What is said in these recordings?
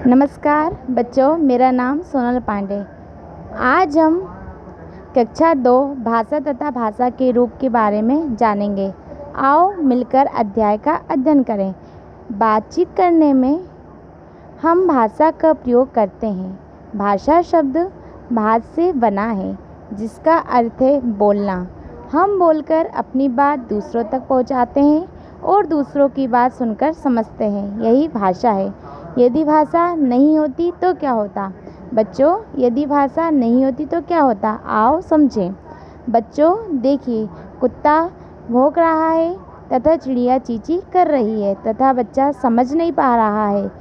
नमस्कार बच्चों, मेरा नाम सोनल पांडे। आज हम कक्षा 2 भाषा तथा भाषा के रूप के बारे में जानेंगे। आओ मिलकर अध्याय का अध्ययन करें। बातचीत करने में हम भाषा का प्रयोग करते हैं। भाषा शब्द भाष से बना है, जिसका अर्थ है बोलना। हम बोलकर अपनी बात दूसरों तक पहुंचाते हैं और दूसरों की बात सुनकर समझते हैं। यही भाषा है। यदि भाषा नहीं होती तो क्या होता? बच्चों, यदि भाषा नहीं होती तो क्या होता? आओ समझें। बच्चों देखिए, कुत्ता भौंक रहा है तथा चिड़िया चींची कर रही है तथा बच्चा समझ नहीं पा रहा है।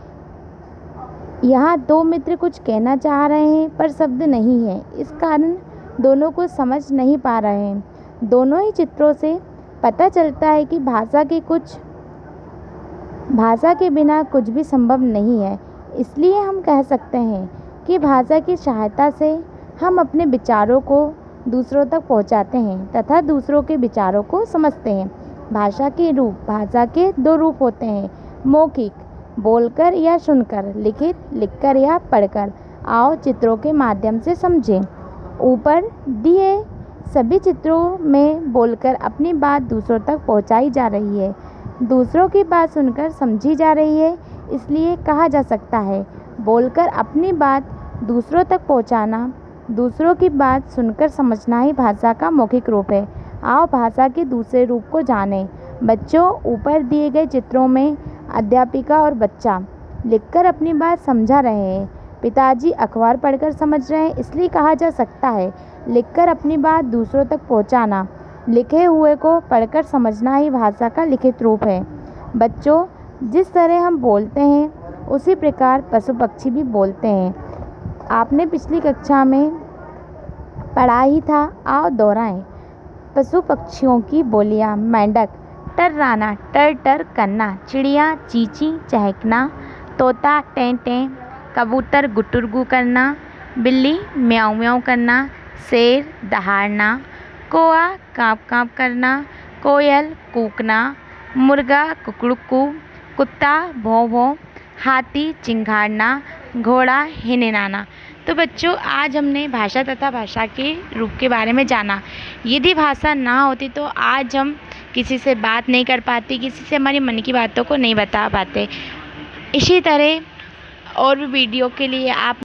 यहाँ दो मित्र कुछ कहना चाह रहे हैं पर शब्द नहीं है, इस कारण दोनों को समझ नहीं पा रहे हैं। दोनों ही चित्रों से पता चलता है कि भाषा के बिना कुछ भी संभव नहीं है। इसलिए हम कह सकते हैं कि भाषा की सहायता से हम अपने विचारों को दूसरों तक पहुंचाते हैं तथा दूसरों के विचारों को समझते हैं। भाषा के दो रूप होते हैं, मौखिक बोलकर या सुनकर, लिखित लिखकर या पढ़कर। आओ चित्रों के माध्यम से समझें। ऊपर दिए सभी चित्रों में बोलकर अपनी बात दूसरों तक पहुंचाई जा रही है, दूसरों की बात सुनकर समझी जा रही है। इसलिए कहा जा सकता है, बोलकर अपनी बात दूसरों तक पहुंचाना, दूसरों की बात सुनकर समझना ही भाषा का मौखिक रूप है। आओ भाषा के दूसरे रूप को जानें। बच्चों, ऊपर दिए गए चित्रों में अध्यापिका और बच्चा लिखकर अपनी बात समझा रहे हैं। पिताजी अखबार पढ़कर समझ रहे हैं, इसलिए कहा जा सकता है, लिखकर अपनी बात दूसरों तक पहुंचाना, लिखे हुए को पढ़कर समझना ही भाषा का लिखित रूप है। बच्चों, जिस तरह हम बोलते हैं उसी प्रकार पशु पक्षी भी बोलते हैं। आपने पिछली कक्षा में पढ़ा ही था, आओ दोहराएं। पशु पक्षियों की बोलियां: मेंढक टर्राना टर टर करना, चिड़िया चींची चहकना, तोता टें टें, कबूतर गुटुरगू करना, बिल्ली म्याऊं म्याऊं करना, शेर दहाड़ना, कौआ काँप काँप करना, कोयल कूकना, मुर्गा कुकड़ुकू, कुत्ता भौं भौं, हाथी चिंघाड़ना, घोड़ा हिनहिनाना। तो बच्चों, आज हमने भाषा तथा भाषा के रूप के बारे में जाना। यदि भाषा ना होती तो आज हम किसी से बात नहीं कर पाते, किसी से हमारी मन की बातों को नहीं बता पाते। इसी तरह और भी वीडियो के लिए आप